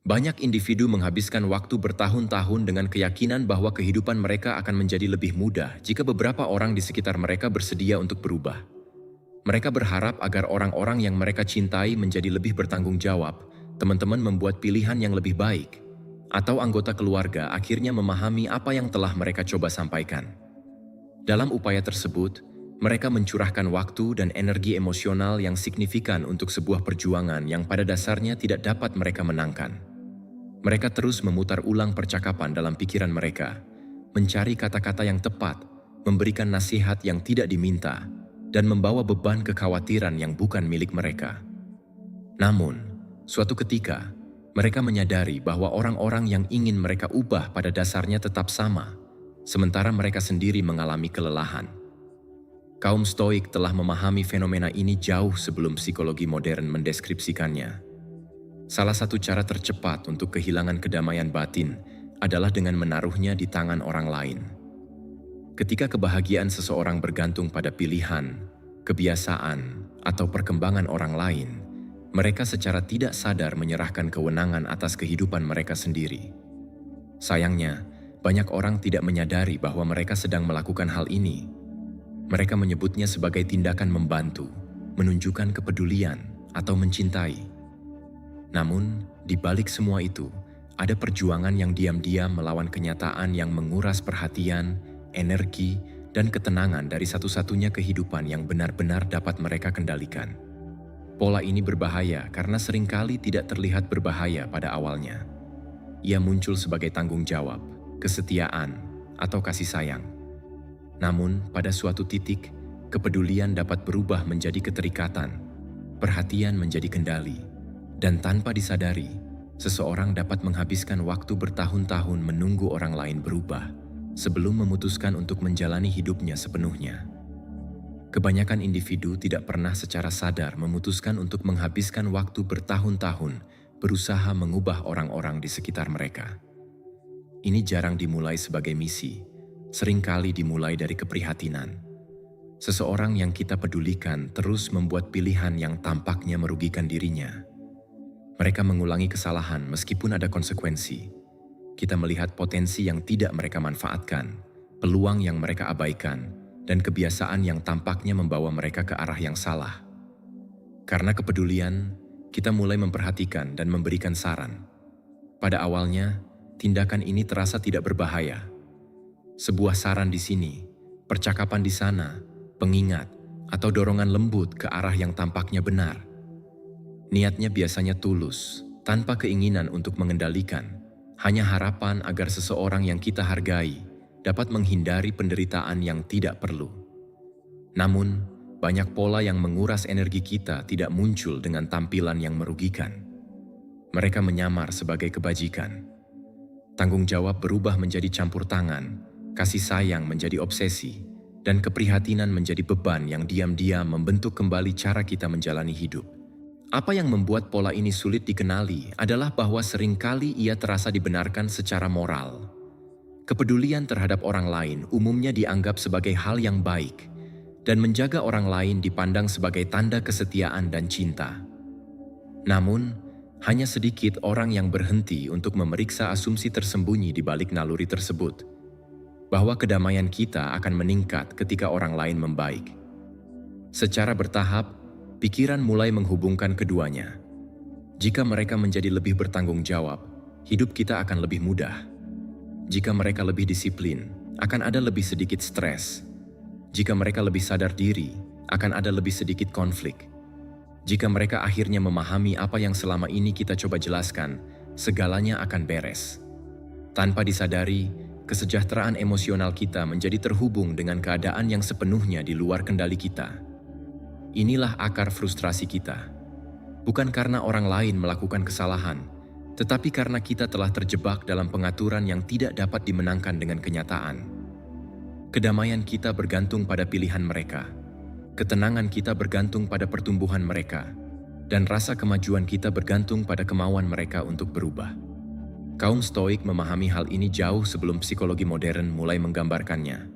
Banyak individu menghabiskan waktu bertahun-tahun dengan keyakinan bahwa kehidupan mereka akan menjadi lebih mudah jika beberapa orang di sekitar mereka bersedia untuk berubah. Mereka berharap agar orang-orang yang mereka cintai menjadi lebih bertanggung jawab, teman-teman membuat pilihan yang lebih baik, atau anggota keluarga akhirnya memahami apa yang telah mereka coba sampaikan. Dalam upaya tersebut, mereka mencurahkan waktu dan energi emosional yang signifikan untuk sebuah perjuangan yang pada dasarnya tidak dapat mereka menangkan. Mereka terus memutar ulang percakapan dalam pikiran mereka, mencari kata-kata yang tepat, memberikan nasihat yang tidak diminta, dan membawa beban kekhawatiran yang bukan milik mereka. Namun, suatu ketika, mereka menyadari bahwa orang-orang yang ingin mereka ubah pada dasarnya tetap sama, sementara mereka sendiri mengalami kelelahan. Kaum Stoik telah memahami fenomena ini jauh sebelum psikologi modern mendeskripsikannya. Salah satu cara tercepat untuk kehilangan kedamaian batin adalah dengan menaruhnya di tangan orang lain. Ketika kebahagiaan seseorang bergantung pada pilihan, kebiasaan, atau perkembangan orang lain, mereka secara tidak sadar menyerahkan kewenangan atas kehidupan mereka sendiri. Sayangnya, banyak orang tidak menyadari bahwa mereka sedang melakukan hal ini. Mereka menyebutnya sebagai tindakan membantu, menunjukkan kepedulian, atau mencintai. Namun, di balik semua itu, ada perjuangan yang diam-diam melawan kenyataan yang menguras perhatian, energi, dan ketenangan dari satu-satunya kehidupan yang benar-benar dapat mereka kendalikan. Pola ini berbahaya karena seringkali tidak terlihat berbahaya pada awalnya. Ia muncul sebagai tanggung jawab, kesetiaan, atau kasih sayang. Namun, pada suatu titik, kepedulian dapat berubah menjadi keterikatan, perhatian menjadi kendali, dan tanpa disadari, seseorang dapat menghabiskan waktu bertahun-tahun menunggu orang lain berubah sebelum memutuskan untuk menjalani hidupnya sepenuhnya. Kebanyakan individu tidak pernah secara sadar memutuskan untuk menghabiskan waktu bertahun-tahun berusaha mengubah orang-orang di sekitar mereka. Ini jarang dimulai sebagai misi, seringkali dimulai dari keprihatinan. Seseorang yang kita pedulikan terus membuat pilihan yang tampaknya merugikan dirinya. Mereka mengulangi kesalahan meskipun ada konsekuensi. Kita melihat potensi yang tidak mereka manfaatkan, peluang yang mereka abaikan, dan kebiasaan yang tampaknya membawa mereka ke arah yang salah. Karena kepedulian, kita mulai memperhatikan dan memberikan saran. Pada awalnya, tindakan ini terasa tidak berbahaya. Sebuah saran di sini, percakapan di sana, pengingat, atau dorongan lembut ke arah yang tampaknya benar. Niatnya biasanya tulus, tanpa keinginan untuk mengendalikan, hanya harapan agar seseorang yang kita hargai dapat menghindari penderitaan yang tidak perlu. Namun, banyak pola yang menguras energi kita tidak muncul dengan tampilan yang merugikan. Mereka menyamar sebagai kebajikan. Tanggung jawab berubah menjadi campur tangan, kasih sayang menjadi obsesi, dan keprihatinan menjadi beban yang diam-diam membentuk kembali cara kita menjalani hidup. Apa yang membuat pola ini sulit dikenali adalah bahwa seringkali ia terasa dibenarkan secara moral. Kepedulian terhadap orang lain umumnya dianggap sebagai hal yang baik, dan menjaga orang lain dipandang sebagai tanda kesetiaan dan cinta. Namun, hanya sedikit orang yang berhenti untuk memeriksa asumsi tersembunyi di balik naluri tersebut, bahwa kedamaian kita akan meningkat ketika orang lain membaik. Secara bertahap, pikiran mulai menghubungkan keduanya. Jika mereka menjadi lebih bertanggung jawab, hidup kita akan lebih mudah. Jika mereka lebih disiplin, akan ada lebih sedikit stres. Jika mereka lebih sadar diri, akan ada lebih sedikit konflik. Jika mereka akhirnya memahami apa yang selama ini kita coba jelaskan, segalanya akan beres. Tanpa disadari, kesejahteraan emosional kita menjadi terhubung dengan keadaan yang sepenuhnya di luar kendali kita. Inilah akar frustrasi kita. Bukan karena orang lain melakukan kesalahan, tetapi karena kita telah terjebak dalam pengaturan yang tidak dapat dimenangkan dengan kenyataan. Kedamaian kita bergantung pada pilihan mereka. Ketenangan kita bergantung pada pertumbuhan mereka. Dan rasa kemajuan kita bergantung pada kemauan mereka untuk berubah. Kaum Stoik memahami hal ini jauh sebelum psikologi modern mulai menggambarkannya.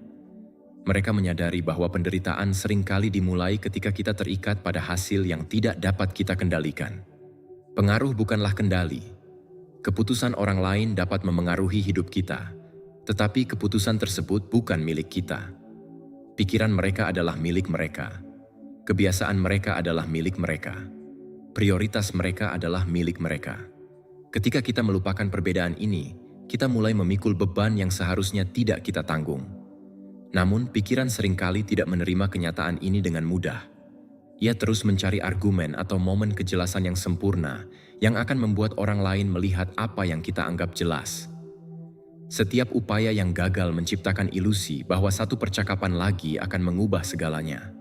Mereka menyadari bahwa penderitaan seringkali dimulai ketika kita terikat pada hasil yang tidak dapat kita kendalikan. Pengaruh bukanlah kendali. Keputusan orang lain dapat memengaruhi hidup kita, tetapi keputusan tersebut bukan milik kita. Pikiran mereka adalah milik mereka. Kebiasaan mereka adalah milik mereka. Prioritas mereka adalah milik mereka. Ketika kita melupakan perbedaan ini, kita mulai memikul beban yang seharusnya tidak kita tanggung. Namun, pikiran seringkali tidak menerima kenyataan ini dengan mudah. Ia terus mencari argumen atau momen kejelasan yang sempurna yang akan membuat orang lain melihat apa yang kita anggap jelas. Setiap upaya yang gagal menciptakan ilusi bahwa satu percakapan lagi akan mengubah segalanya.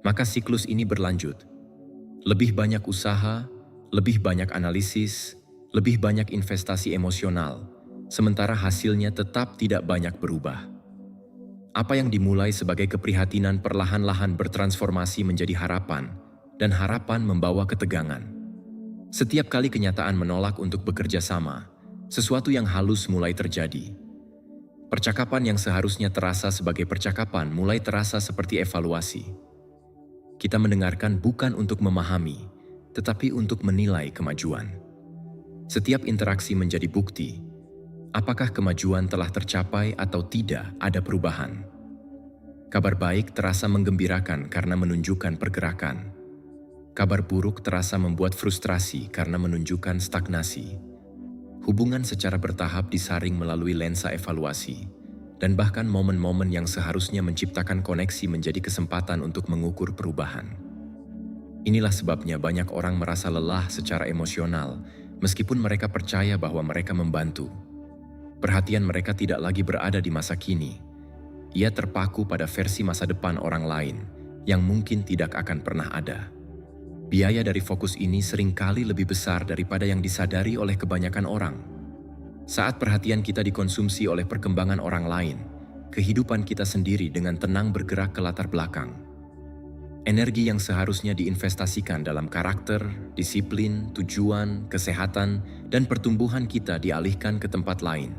Maka siklus ini berlanjut. Lebih banyak usaha, lebih banyak analisis, lebih banyak investasi emosional, sementara hasilnya tetap tidak banyak berubah. Apa yang dimulai sebagai keprihatinan perlahan-lahan bertransformasi menjadi harapan, dan harapan membawa ketegangan. Setiap kali kenyataan menolak untuk bekerja sama, sesuatu yang halus mulai terjadi. Percakapan yang seharusnya terasa sebagai percakapan mulai terasa seperti evaluasi. Kita mendengarkan bukan untuk memahami, tetapi untuk menilai kemajuan. Setiap interaksi menjadi bukti, apakah kemajuan telah tercapai atau tidak ada perubahan. Kabar baik terasa menggembirakan karena menunjukkan pergerakan. Kabar buruk terasa membuat frustrasi karena menunjukkan stagnasi. Hubungan secara bertahap disaring melalui lensa evaluasi, dan bahkan momen-momen yang seharusnya menciptakan koneksi menjadi kesempatan untuk mengukur perubahan. Inilah sebabnya banyak orang merasa lelah secara emosional, meskipun mereka percaya bahwa mereka membantu. Perhatian mereka tidak lagi berada di masa kini. Ia terpaku pada versi masa depan orang lain, yang mungkin tidak akan pernah ada. Biaya dari fokus ini seringkali lebih besar daripada yang disadari oleh kebanyakan orang. Saat perhatian kita dikonsumsi oleh perkembangan orang lain, kehidupan kita sendiri dengan tenang bergerak ke latar belakang. Energi yang seharusnya diinvestasikan dalam karakter, disiplin, tujuan, kesehatan, dan pertumbuhan kita dialihkan ke tempat lain.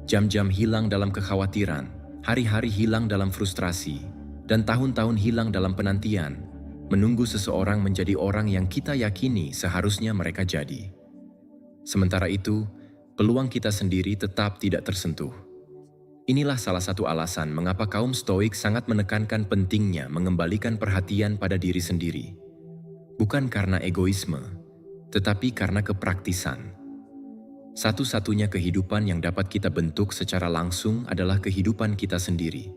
Jam-jam hilang dalam kekhawatiran, hari-hari hilang dalam frustrasi, dan tahun-tahun hilang dalam penantian, menunggu seseorang menjadi orang yang kita yakini seharusnya mereka jadi. Sementara itu, peluang kita sendiri tetap tidak tersentuh. Inilah salah satu alasan mengapa kaum Stoik sangat menekankan pentingnya mengembalikan perhatian pada diri sendiri. Bukan karena egoisme, tetapi karena kepraktisan. Satu-satunya kehidupan yang dapat kita bentuk secara langsung adalah kehidupan kita sendiri.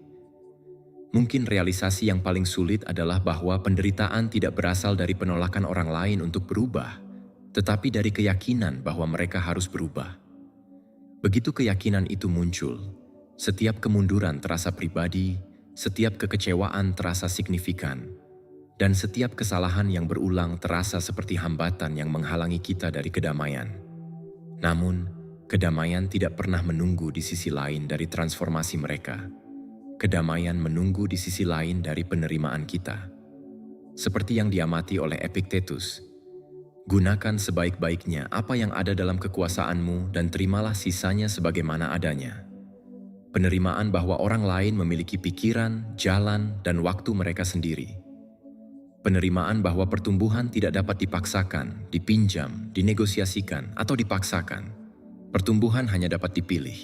Mungkin realisasi yang paling sulit adalah bahwa penderitaan tidak berasal dari penolakan orang lain untuk berubah, tetapi dari keyakinan bahwa mereka harus berubah. Begitu keyakinan itu muncul, setiap kemunduran terasa pribadi, setiap kekecewaan terasa signifikan, dan setiap kesalahan yang berulang terasa seperti hambatan yang menghalangi kita dari kedamaian. Namun, kedamaian tidak pernah menunggu di sisi lain dari transformasi mereka. Kedamaian menunggu di sisi lain dari penerimaan kita. Seperti yang diamati oleh Epictetus, gunakan sebaik-baiknya apa yang ada dalam kekuasaanmu dan terimalah sisanya sebagaimana adanya. Penerimaan bahwa orang lain memiliki pikiran, jalan, dan waktu mereka sendiri. Penerimaan bahwa pertumbuhan tidak dapat dipaksakan, dipinjam, dinegosiasikan, atau dipaksakan. Pertumbuhan hanya dapat dipilih.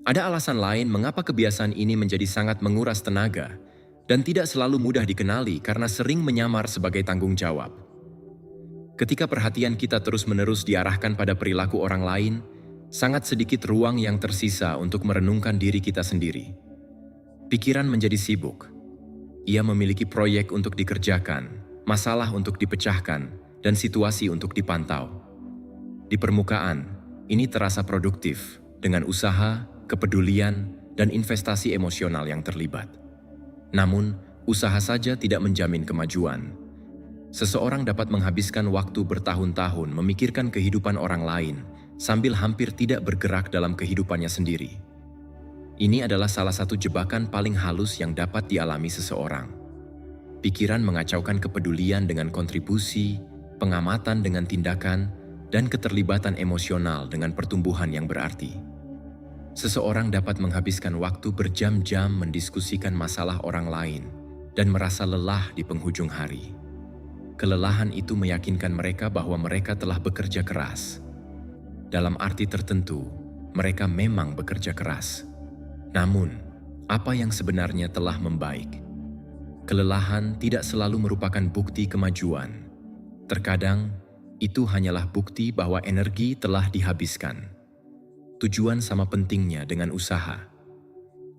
Ada alasan lain mengapa kebiasaan ini menjadi sangat menguras tenaga dan tidak selalu mudah dikenali karena sering menyamar sebagai tanggung jawab. Ketika perhatian kita terus-menerus diarahkan pada perilaku orang lain, sangat sedikit ruang yang tersisa untuk merenungkan diri kita sendiri. Pikiran menjadi sibuk. Ia memiliki proyek untuk dikerjakan, masalah untuk dipecahkan, dan situasi untuk dipantau. Di permukaan, ini terasa produktif dengan usaha, kepedulian, dan investasi emosional yang terlibat. Namun, usaha saja tidak menjamin kemajuan. Seseorang dapat menghabiskan waktu bertahun-tahun memikirkan kehidupan orang lain sambil hampir tidak bergerak dalam kehidupannya sendiri. Ini adalah salah satu jebakan paling halus yang dapat dialami seseorang. Pikiran mengacaukan kepedulian dengan kontribusi, pengamatan dengan tindakan, dan keterlibatan emosional dengan pertumbuhan yang berarti. Seseorang dapat menghabiskan waktu berjam-jam mendiskusikan masalah orang lain dan merasa lelah di penghujung hari. Kelelahan itu meyakinkan mereka bahwa mereka telah bekerja keras. Dalam arti tertentu, mereka memang bekerja keras. Namun, apa yang sebenarnya telah membaik? Kelelahan tidak selalu merupakan bukti kemajuan. Terkadang, itu hanyalah bukti bahwa energi telah dihabiskan. Tujuan sama pentingnya dengan usaha.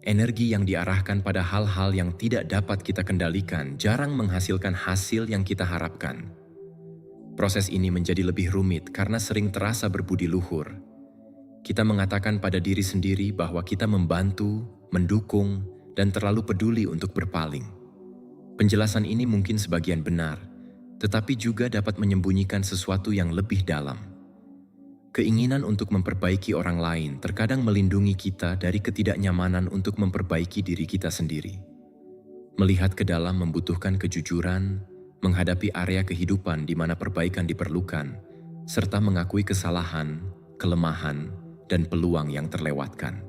Energi yang diarahkan pada hal-hal yang tidak dapat kita kendalikan jarang menghasilkan hasil yang kita harapkan. Proses ini menjadi lebih rumit karena sering terasa berbudi luhur. Kita mengatakan pada diri sendiri bahwa kita membantu, mendukung, dan terlalu peduli untuk berpaling. Penjelasan ini mungkin sebagian benar, tetapi juga dapat menyembunyikan sesuatu yang lebih dalam. Keinginan untuk memperbaiki orang lain terkadang melindungi kita dari ketidaknyamanan untuk memperbaiki diri kita sendiri. Melihat ke dalam membutuhkan kejujuran, menghadapi area kehidupan di mana perbaikan diperlukan, serta mengakui kesalahan, kelemahan, dan peluang yang terlewatkan.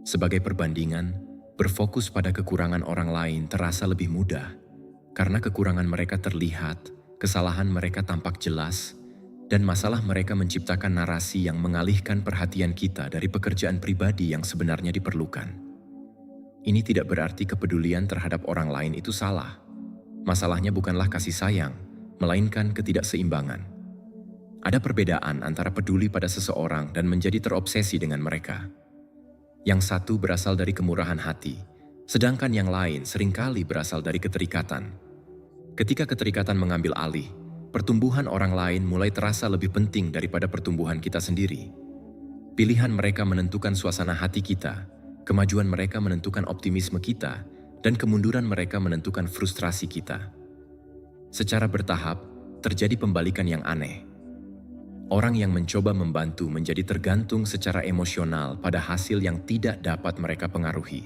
Sebagai perbandingan, berfokus pada kekurangan orang lain terasa lebih mudah, karena kekurangan mereka terlihat, kesalahan mereka tampak jelas, dan masalah mereka menciptakan narasi yang mengalihkan perhatian kita dari pekerjaan pribadi yang sebenarnya diperlukan. Ini tidak berarti kepedulian terhadap orang lain itu salah. Masalahnya bukanlah kasih sayang, melainkan ketidakseimbangan. Ada perbedaan antara peduli pada seseorang dan menjadi terobsesi dengan mereka. Yang satu berasal dari kemurahan hati, sedangkan yang lain seringkali berasal dari keterikatan. Ketika keterikatan mengambil alih, pertumbuhan orang lain mulai terasa lebih penting daripada pertumbuhan kita sendiri. Pilihan mereka menentukan suasana hati kita, kemajuan mereka menentukan optimisme kita, dan kemunduran mereka menentukan frustrasi kita. Secara bertahap, terjadi pembalikan yang aneh. Orang yang mencoba membantu menjadi tergantung secara emosional pada hasil yang tidak dapat mereka pengaruhi.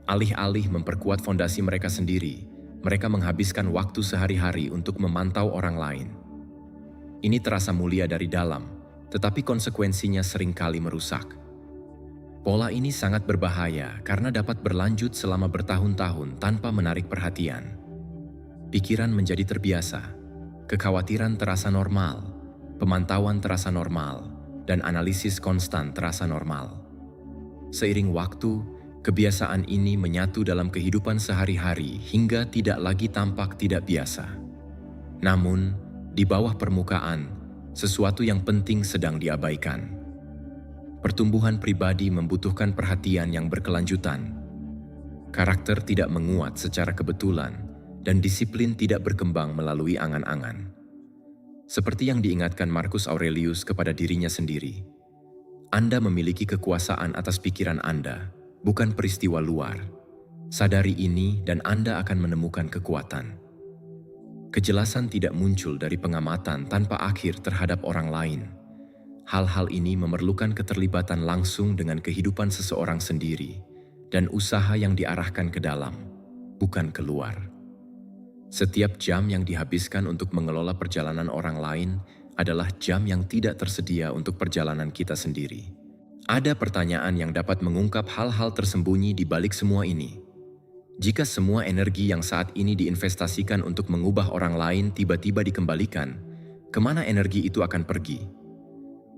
Alih-alih memperkuat fondasi mereka sendiri, mereka menghabiskan waktu sehari-hari untuk memantau orang lain. Ini terasa mulia dari dalam, tetapi konsekuensinya seringkali merusak. Pola ini sangat berbahaya karena dapat berlanjut selama bertahun-tahun tanpa menarik perhatian. Pikiran menjadi terbiasa, kekhawatiran terasa normal, pemantauan terasa normal, dan analisis konstan terasa normal. Seiring waktu, kebiasaan ini menyatu dalam kehidupan sehari-hari hingga tidak lagi tampak tidak biasa. Namun, di bawah permukaan, sesuatu yang penting sedang diabaikan. Pertumbuhan pribadi membutuhkan perhatian yang berkelanjutan. Karakter tidak menguat secara kebetulan, dan disiplin tidak berkembang melalui angan-angan. Seperti yang diingatkan Marcus Aurelius kepada dirinya sendiri, Anda memiliki kekuasaan atas pikiran Anda, bukan peristiwa luar. Sadari ini dan Anda akan menemukan kekuatan. Kejelasan tidak muncul dari pengamatan tanpa akhir terhadap orang lain. Hal-hal ini memerlukan keterlibatan langsung dengan kehidupan seseorang sendiri dan usaha yang diarahkan ke dalam, bukan keluar. Setiap jam yang dihabiskan untuk mengelola perjalanan orang lain adalah jam yang tidak tersedia untuk perjalanan kita sendiri. Ada pertanyaan yang dapat mengungkap hal-hal tersembunyi di balik semua ini. Jika semua energi yang saat ini diinvestasikan untuk mengubah orang lain tiba-tiba dikembalikan, kemana energi itu akan pergi?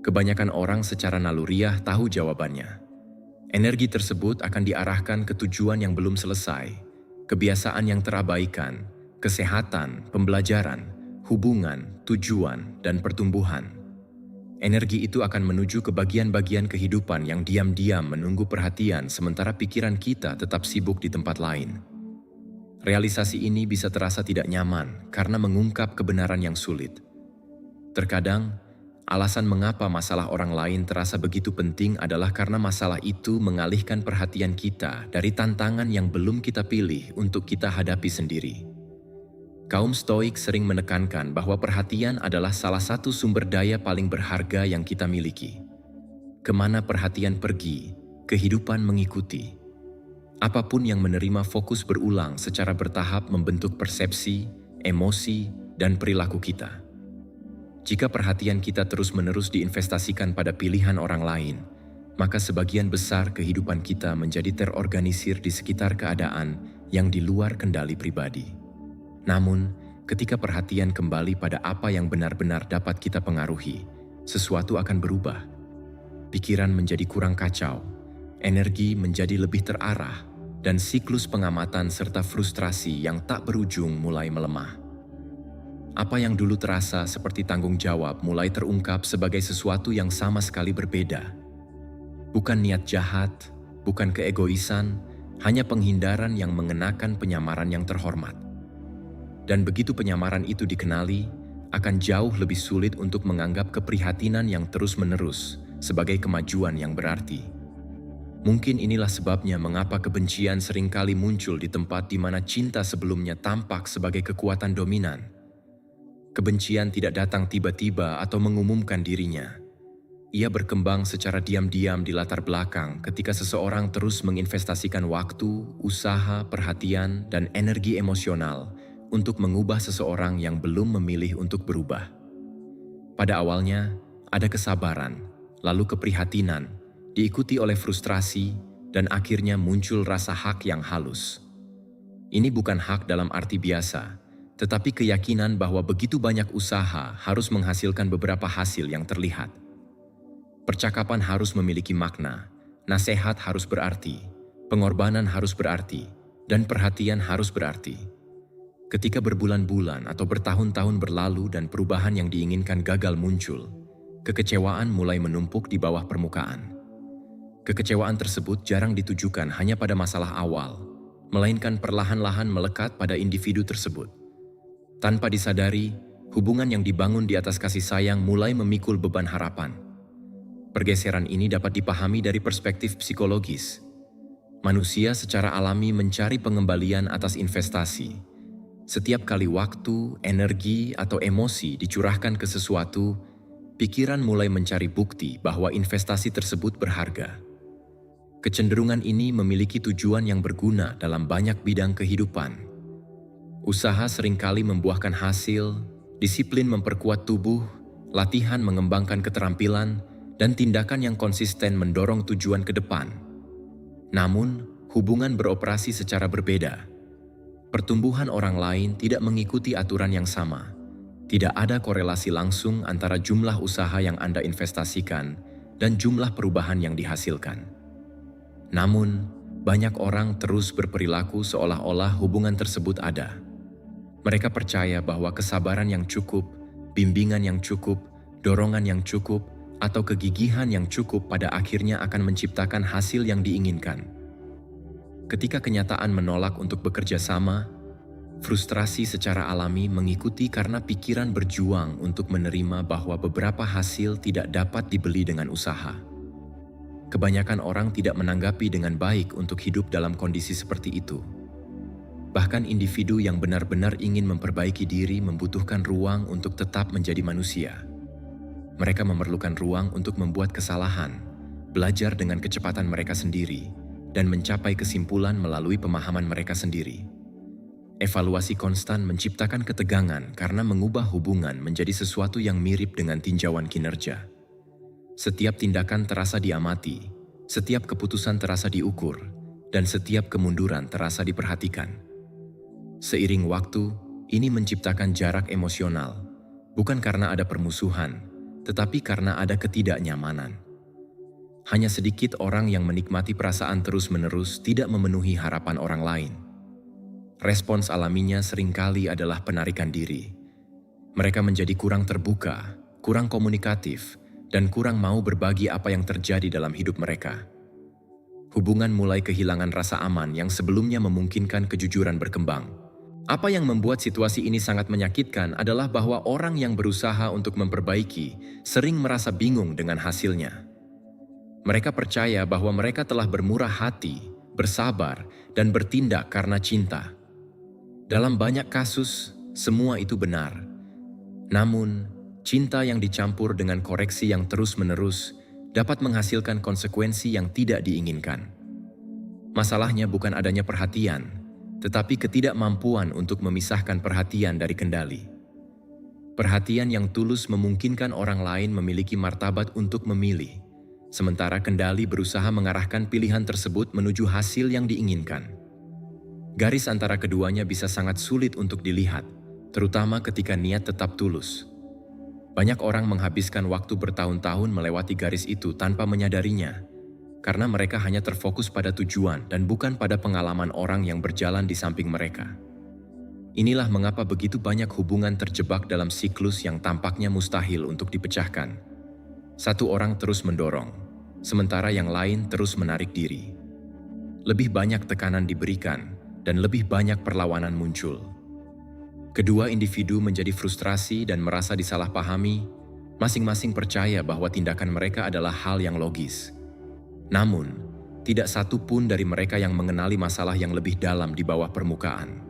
Kebanyakan orang secara naluriah tahu jawabannya. Energi tersebut akan diarahkan ke tujuan yang belum selesai, kebiasaan yang terabaikan, kesehatan, pembelajaran, hubungan, tujuan, dan pertumbuhan. Energi itu akan menuju ke bagian-bagian kehidupan yang diam-diam menunggu perhatian sementara pikiran kita tetap sibuk di tempat lain. Realisasi ini bisa terasa tidak nyaman karena mengungkap kebenaran yang sulit. Terkadang, alasan mengapa masalah orang lain terasa begitu penting adalah karena masalah itu mengalihkan perhatian kita dari tantangan yang belum kita pilih untuk kita hadapi sendiri. Kaum Stoik sering menekankan bahwa perhatian adalah salah satu sumber daya paling berharga yang kita miliki. Kemana perhatian pergi, kehidupan mengikuti. Apapun yang menerima fokus berulang secara bertahap membentuk persepsi, emosi, dan perilaku kita. Jika perhatian kita terus-menerus diinvestasikan pada pilihan orang lain, maka sebagian besar kehidupan kita menjadi terorganisir di sekitar keadaan yang di luar kendali pribadi. Namun, ketika perhatian kembali pada apa yang benar-benar dapat kita pengaruhi, sesuatu akan berubah. Pikiran menjadi kurang kacau, energi menjadi lebih terarah, dan siklus pengamatan serta frustrasi yang tak berujung mulai melemah. Apa yang dulu terasa seperti tanggung jawab mulai terungkap sebagai sesuatu yang sama sekali berbeda. Bukan niat jahat, bukan keegoisan, hanya penghindaran yang mengenakan penyamaran yang terhormat. Dan begitu penyamaran itu dikenali, akan jauh lebih sulit untuk menganggap keprihatinan yang terus-menerus sebagai kemajuan yang berarti. Mungkin inilah sebabnya mengapa kebencian seringkali muncul di tempat di mana cinta sebelumnya tampak sebagai kekuatan dominan. Kebencian tidak datang tiba-tiba atau mengumumkan dirinya. Ia berkembang secara diam-diam di latar belakang ketika seseorang terus menginvestasikan waktu, usaha, perhatian, dan energi emosional untuk mengubah seseorang yang belum memilih untuk berubah. Pada awalnya, ada kesabaran, lalu keprihatinan, diikuti oleh frustrasi, dan akhirnya muncul rasa hak yang halus. Ini bukan hak dalam arti biasa, tetapi keyakinan bahwa begitu banyak usaha harus menghasilkan beberapa hasil yang terlihat. Percakapan harus memiliki makna, nasihat harus berarti, pengorbanan harus berarti, dan perhatian harus berarti. Ketika berbulan-bulan atau bertahun-tahun berlalu dan perubahan yang diinginkan gagal muncul, kekecewaan mulai menumpuk di bawah permukaan. Kekecewaan tersebut jarang ditujukan hanya pada masalah awal, melainkan perlahan-lahan melekat pada individu tersebut. Tanpa disadari, hubungan yang dibangun di atas kasih sayang mulai memikul beban harapan. Pergeseran ini dapat dipahami dari perspektif psikologis. Manusia secara alami mencari pengembalian atas investasi. Setiap kali waktu, energi, atau emosi dicurahkan ke sesuatu, pikiran mulai mencari bukti bahwa investasi tersebut berharga. Kecenderungan ini memiliki tujuan yang berguna dalam banyak bidang kehidupan. Usaha seringkali membuahkan hasil, disiplin memperkuat tubuh, latihan mengembangkan keterampilan, dan tindakan yang konsisten mendorong tujuan ke depan. Namun, hubungan beroperasi secara berbeda. Pertumbuhan orang lain tidak mengikuti aturan yang sama. Tidak ada korelasi langsung antara jumlah usaha yang Anda investasikan dan jumlah perubahan yang dihasilkan. Namun, banyak orang terus berperilaku seolah-olah hubungan tersebut ada. Mereka percaya bahwa kesabaran yang cukup, bimbingan yang cukup, dorongan yang cukup, atau kegigihan yang cukup pada akhirnya akan menciptakan hasil yang diinginkan. Ketika kenyataan menolak untuk bekerja sama, frustrasi secara alami mengikuti karena pikiran berjuang untuk menerima bahwa beberapa hasil tidak dapat dibeli dengan usaha. Kebanyakan orang tidak menanggapi dengan baik untuk hidup dalam kondisi seperti itu. Bahkan individu yang benar-benar ingin memperbaiki diri membutuhkan ruang untuk tetap menjadi manusia. Mereka memerlukan ruang untuk membuat kesalahan, belajar dengan kecepatan mereka sendiri, dan mencapai kesimpulan melalui pemahaman mereka sendiri. Evaluasi konstan menciptakan ketegangan karena mengubah hubungan menjadi sesuatu yang mirip dengan tinjauan kinerja. Setiap tindakan terasa diamati, setiap keputusan terasa diukur, dan setiap kemunduran terasa diperhatikan. Seiring waktu, ini menciptakan jarak emosional, bukan karena ada permusuhan, tetapi karena ada ketidaknyamanan. Hanya sedikit orang yang menikmati perasaan terus-menerus tidak memenuhi harapan orang lain. Respons alaminya seringkali adalah penarikan diri. Mereka menjadi kurang terbuka, kurang komunikatif, dan kurang mau berbagi apa yang terjadi dalam hidup mereka. Hubungan mulai kehilangan rasa aman yang sebelumnya memungkinkan kejujuran berkembang. Apa yang membuat situasi ini sangat menyakitkan adalah bahwa orang yang berusaha untuk memperbaiki sering merasa bingung dengan hasilnya. Mereka percaya bahwa mereka telah bermurah hati, bersabar, dan bertindak karena cinta. Dalam banyak kasus, semua itu benar. Namun, cinta yang dicampur dengan koreksi yang terus-menerus dapat menghasilkan konsekuensi yang tidak diinginkan. Masalahnya bukan adanya perhatian, tetapi ketidakmampuan untuk memisahkan perhatian dari kendali. Perhatian yang tulus memungkinkan orang lain memiliki martabat untuk memilih, sementara kendali berusaha mengarahkan pilihan tersebut menuju hasil yang diinginkan. Garis antara keduanya bisa sangat sulit untuk dilihat, terutama ketika niat tetap tulus. Banyak orang menghabiskan waktu bertahun-tahun melewati garis itu tanpa menyadarinya, karena mereka hanya terfokus pada tujuan dan bukan pada pengalaman orang yang berjalan di samping mereka. Inilah mengapa begitu banyak hubungan terjebak dalam siklus yang tampaknya mustahil untuk dipecahkan. Satu orang terus mendorong, sementara yang lain terus menarik diri. Lebih banyak tekanan diberikan, dan lebih banyak perlawanan muncul. Kedua individu menjadi frustrasi dan merasa disalahpahami, masing-masing percaya bahwa tindakan mereka adalah hal yang logis. Namun, tidak satu pun dari mereka yang mengenali masalah yang lebih dalam di bawah permukaan.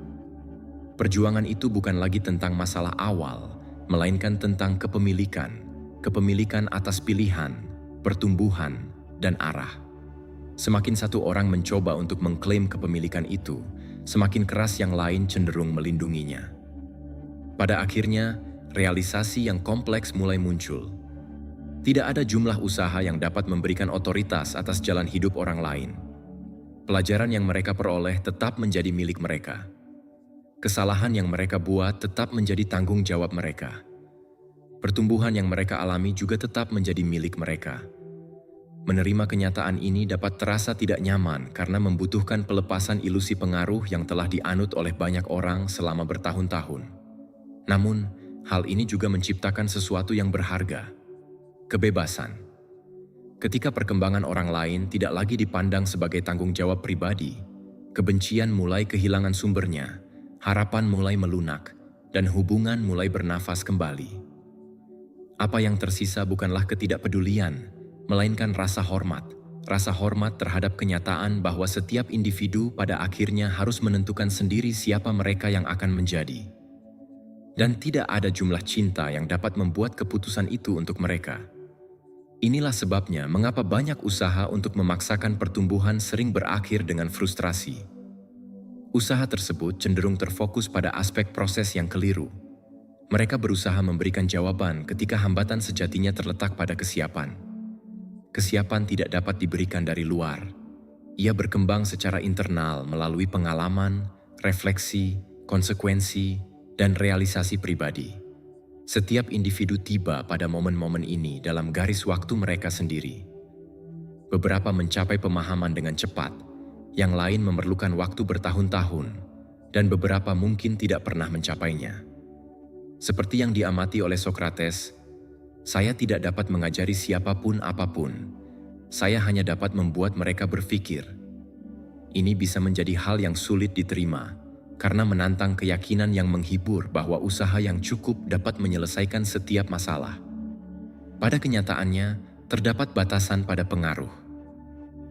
Perjuangan itu bukan lagi tentang masalah awal, melainkan tentang kepemilikan atas pilihan, pertumbuhan, dan arah. Semakin satu orang mencoba untuk mengklaim kepemilikan itu, semakin keras yang lain cenderung melindunginya. Pada akhirnya, realisasi yang kompleks mulai muncul. Tidak ada jumlah usaha yang dapat memberikan otoritas atas jalan hidup orang lain. Pelajaran yang mereka peroleh tetap menjadi milik mereka. Kesalahan yang mereka buat tetap menjadi tanggung jawab mereka. Pertumbuhan yang mereka alami juga tetap menjadi milik mereka. Menerima kenyataan ini dapat terasa tidak nyaman karena membutuhkan pelepasan ilusi pengaruh yang telah dianut oleh banyak orang selama bertahun-tahun. Namun, hal ini juga menciptakan sesuatu yang berharga. Kebebasan. Ketika perkembangan orang lain tidak lagi dipandang sebagai tanggung jawab pribadi, kebencian mulai kehilangan sumbernya, harapan mulai melunak, dan hubungan mulai bernafas kembali. Apa yang tersisa bukanlah ketidakpedulian, melainkan rasa hormat terhadap kenyataan bahwa setiap individu pada akhirnya harus menentukan sendiri siapa mereka yang akan menjadi. Dan tidak ada jumlah cinta yang dapat membuat keputusan itu untuk mereka. Inilah sebabnya mengapa banyak usaha untuk memaksakan pertumbuhan sering berakhir dengan frustrasi. Usaha tersebut cenderung terfokus pada aspek proses yang keliru. Mereka berusaha memberikan jawaban ketika hambatan sejatinya terletak pada kesiapan. Kesiapan tidak dapat diberikan dari luar. Ia berkembang secara internal melalui pengalaman, refleksi, konsekuensi, dan realisasi pribadi. Setiap individu tiba pada momen-momen ini dalam garis waktu mereka sendiri. Beberapa mencapai pemahaman dengan cepat, yang lain memerlukan waktu bertahun-tahun, dan beberapa mungkin tidak pernah mencapainya. Seperti yang diamati oleh Socrates, saya tidak dapat mengajari siapapun apapun. Saya hanya dapat membuat mereka berpikir. Ini bisa menjadi hal yang sulit diterima, karena menantang keyakinan yang menghibur bahwa usaha yang cukup dapat menyelesaikan setiap masalah. Pada kenyataannya, terdapat batasan pada pengaruh.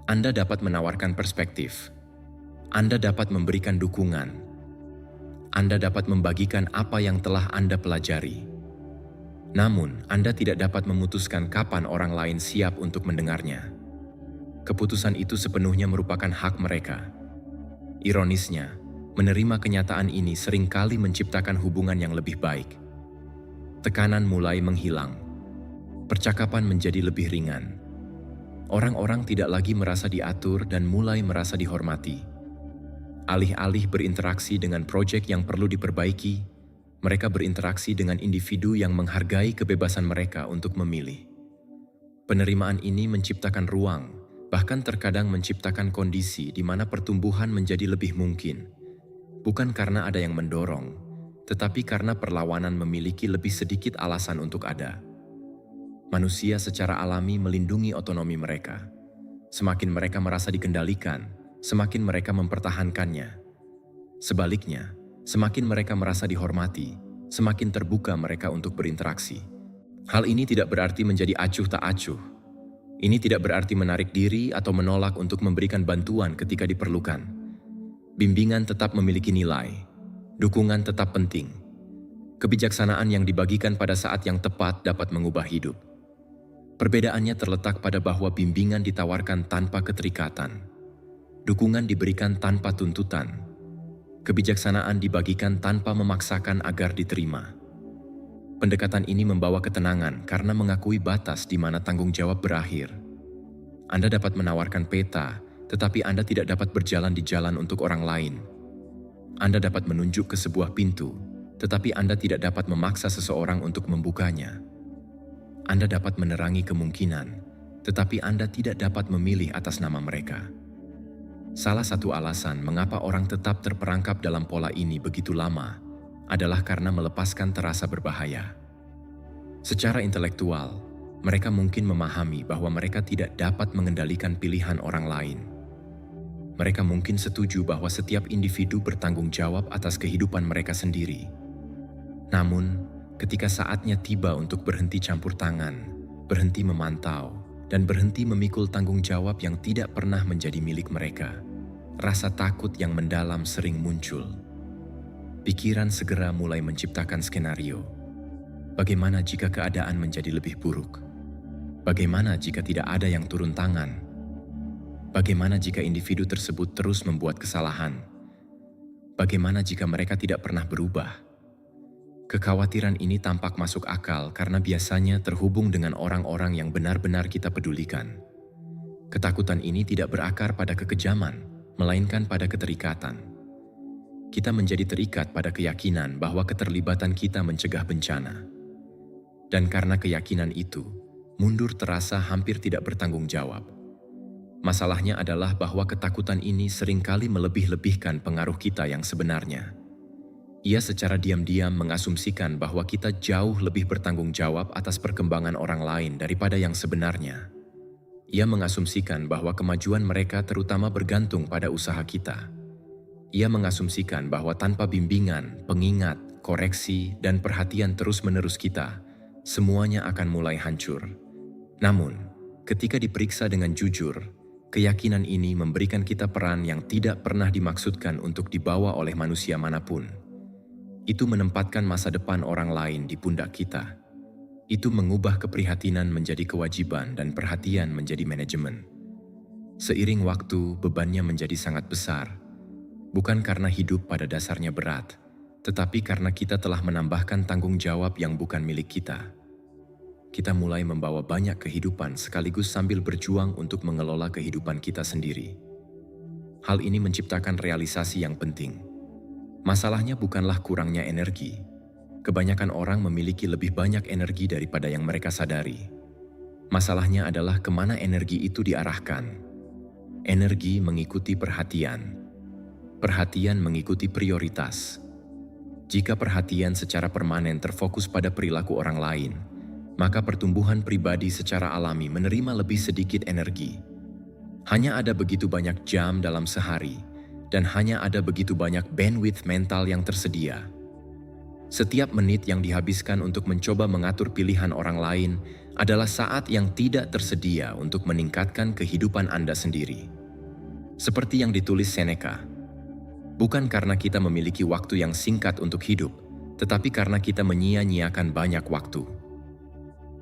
Anda dapat menawarkan perspektif. Anda dapat memberikan dukungan. Anda dapat membagikan apa yang telah Anda pelajari. Namun, Anda tidak dapat memutuskan kapan orang lain siap untuk mendengarnya. Keputusan itu sepenuhnya merupakan hak mereka. Ironisnya, menerima kenyataan ini seringkali menciptakan hubungan yang lebih baik. Tekanan mulai menghilang. Percakapan menjadi lebih ringan. Orang-orang tidak lagi merasa diatur dan mulai merasa dihormati. Alih-alih berinteraksi dengan proyek yang perlu diperbaiki, mereka berinteraksi dengan individu yang menghargai kebebasan mereka untuk memilih. Penerimaan ini menciptakan ruang, bahkan terkadang menciptakan kondisi di mana pertumbuhan menjadi lebih mungkin. Bukan karena ada yang mendorong, tetapi karena perlawanan memiliki lebih sedikit alasan untuk ada. Manusia secara alami melindungi otonomi mereka. Semakin mereka merasa dikendalikan, semakin mereka mempertahankannya. Sebaliknya, semakin mereka merasa dihormati, semakin terbuka mereka untuk berinteraksi. Hal ini tidak berarti menjadi acuh tak acuh. Ini tidak berarti menarik diri atau menolak untuk memberikan bantuan ketika diperlukan. Bimbingan tetap memiliki nilai, dukungan tetap penting. Kebijaksanaan yang dibagikan pada saat yang tepat dapat mengubah hidup. Perbedaannya terletak pada bahwa bimbingan ditawarkan tanpa keterikatan. Dukungan diberikan tanpa tuntutan. Kebijaksanaan dibagikan tanpa memaksakan agar diterima. Pendekatan ini membawa ketenangan karena mengakui batas di mana tanggung jawab berakhir. Anda dapat menawarkan peta, tetapi Anda tidak dapat berjalan di jalan untuk orang lain. Anda dapat menunjuk ke sebuah pintu, tetapi Anda tidak dapat memaksa seseorang untuk membukanya. Anda dapat menerangi kemungkinan, tetapi Anda tidak dapat memilih atas nama mereka. Salah satu alasan mengapa orang tetap terperangkap dalam pola ini begitu lama adalah karena melepaskan terasa berbahaya. Secara intelektual, mereka mungkin memahami bahwa mereka tidak dapat mengendalikan pilihan orang lain. Mereka mungkin setuju bahwa setiap individu bertanggung jawab atas kehidupan mereka sendiri. Namun, ketika saatnya tiba untuk berhenti campur tangan, berhenti memantau, dan berhenti memikul tanggung jawab yang tidak pernah menjadi milik mereka, rasa takut yang mendalam sering muncul. Pikiran segera mulai menciptakan skenario. Bagaimana jika keadaan menjadi lebih buruk? Bagaimana jika tidak ada yang turun tangan? Bagaimana jika individu tersebut terus membuat kesalahan? Bagaimana jika mereka tidak pernah berubah? Kekhawatiran ini tampak masuk akal karena biasanya terhubung dengan orang-orang yang benar-benar kita pedulikan. Ketakutan ini tidak berakar pada kekejaman, melainkan pada keterikatan. Kita menjadi terikat pada keyakinan bahwa keterlibatan kita mencegah bencana. Dan karena keyakinan itu, mundur terasa hampir tidak bertanggung jawab. Masalahnya adalah bahwa ketakutan ini seringkali melebih-lebihkan pengaruh kita yang sebenarnya. Ia secara diam-diam mengasumsikan bahwa kita jauh lebih bertanggung jawab atas perkembangan orang lain daripada yang sebenarnya. Ia mengasumsikan bahwa kemajuan mereka terutama bergantung pada usaha kita. Ia mengasumsikan bahwa tanpa bimbingan, pengingat, koreksi, dan perhatian terus-menerus kita, semuanya akan mulai hancur. Namun, ketika diperiksa dengan jujur, keyakinan ini memberikan kita peran yang tidak pernah dimaksudkan untuk dibawa oleh manusia manapun. Itu menempatkan masa depan orang lain di pundak kita. Itu mengubah keprihatinan menjadi kewajiban dan perhatian menjadi manajemen. Seiring waktu, bebannya menjadi sangat besar. Bukan karena hidup pada dasarnya berat, tetapi karena kita telah menambahkan tanggung jawab yang bukan milik kita. Kita mulai membawa banyak kehidupan sekaligus sambil berjuang untuk mengelola kehidupan kita sendiri. Hal ini menciptakan realisasi yang penting. Masalahnya bukanlah kurangnya energi. Kebanyakan orang memiliki lebih banyak energi daripada yang mereka sadari. Masalahnya adalah kemana energi itu diarahkan. Energi mengikuti perhatian. Perhatian mengikuti prioritas. Jika perhatian secara permanen terfokus pada perilaku orang lain, maka pertumbuhan pribadi secara alami menerima lebih sedikit energi. Hanya ada begitu banyak jam dalam sehari, dan hanya ada begitu banyak bandwidth mental yang tersedia. Setiap menit yang dihabiskan untuk mencoba mengatur pilihan orang lain adalah saat yang tidak tersedia untuk meningkatkan kehidupan Anda sendiri. Seperti yang ditulis Seneca, bukan karena kita memiliki waktu yang singkat untuk hidup, tetapi karena kita menyia-nyiakan banyak waktu.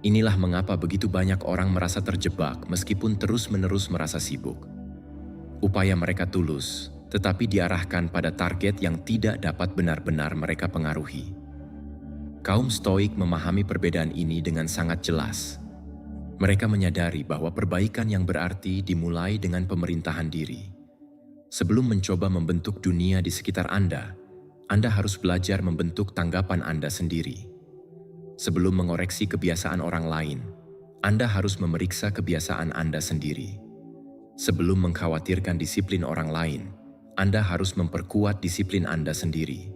Inilah mengapa begitu banyak orang merasa terjebak meskipun terus-menerus merasa sibuk. Upaya mereka tulus, tetapi diarahkan pada target yang tidak dapat benar-benar mereka pengaruhi. Kaum Stoik memahami perbedaan ini dengan sangat jelas. Mereka menyadari bahwa perbaikan yang berarti dimulai dengan pemerintahan diri. Sebelum mencoba membentuk dunia di sekitar Anda harus belajar membentuk tanggapan Anda sendiri. Sebelum mengoreksi kebiasaan orang lain, Anda harus memeriksa kebiasaan Anda sendiri. Sebelum mengkhawatirkan disiplin orang lain, Anda harus memperkuat disiplin Anda sendiri.